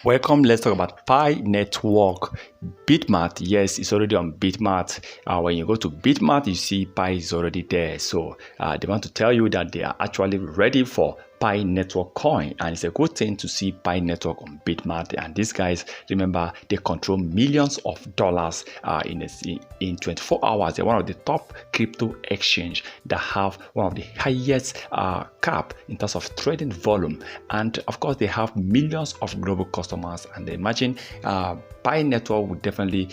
Welcome. Let's talk about Pi Network. Bitmart, yes, it's already on Bitmart. When you go to Bitmart, you see Pi is already there. So they want to tell you that they are actually ready for Pi Network coin, and it's a good thing to see Pi Network on Bitmart. And these guys, remember, they control millions of dollars in 24 hours. They're one of the top crypto exchange that have one of the highest cap in terms of trading volume, and of course they have millions of global customers. And imagine Pi Network would definitely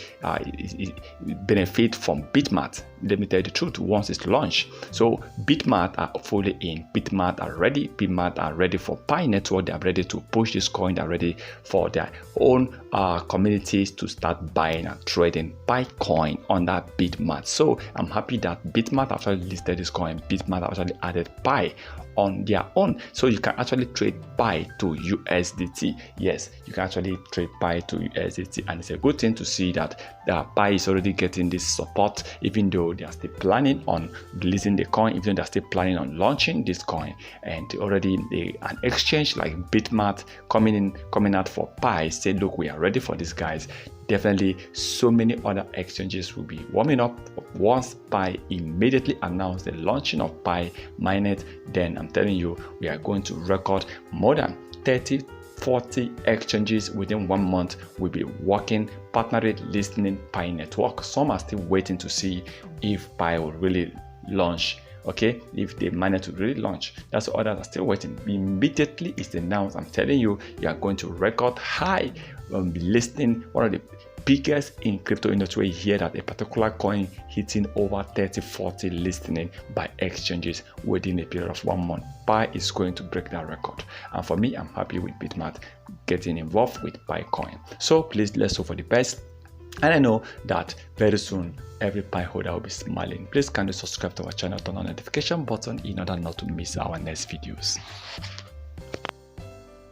benefit from Bitmart. Let me tell you the truth, once it's launched. So Bitmart are fully in. Bitmart are ready. Bitmart are ready for Pi Network. They are ready to push this coin. They are ready for their own communities to start buying and trading Pi coin on that Bitmart. So I'm happy that Bitmart actually listed this coin. Bitmart actually added Pi on their own, so you can actually trade Pi to USDT. Yes, you can actually trade Pi to USDT, and it's a good thing to see that Pi is already getting this support, even though they are still planning on releasing the coin, even though they are still planning on launching this coin. And already an exchange like Bitmart coming out for Pi said, look, we are ready for these guys. Definitely so many other exchanges will be warming up once Pi immediately announced the launching of Pi Mainnet. Then I'm telling you, we are going to record more than 30-40 exchanges within 1 month will be working, partnering, listening Pi Network. Some are still waiting to see if Pi will really launch. Okay, if they manage to really launch, that's why others are still waiting. Immediately it's announced, I'm telling you, you are going to record high listing. One of the biggest in crypto industry, you hear that a particular coin hitting over 30-40 listening by exchanges within a period of 1 month. Pi is going to break that record, and for me, I'm happy with Bitmart getting involved with Pi coin. So please, let's hope for the best. And I know that very soon every Pi holder will be smiling. Please kindly subscribe to our channel, turn on the notification button in order not to miss our next videos.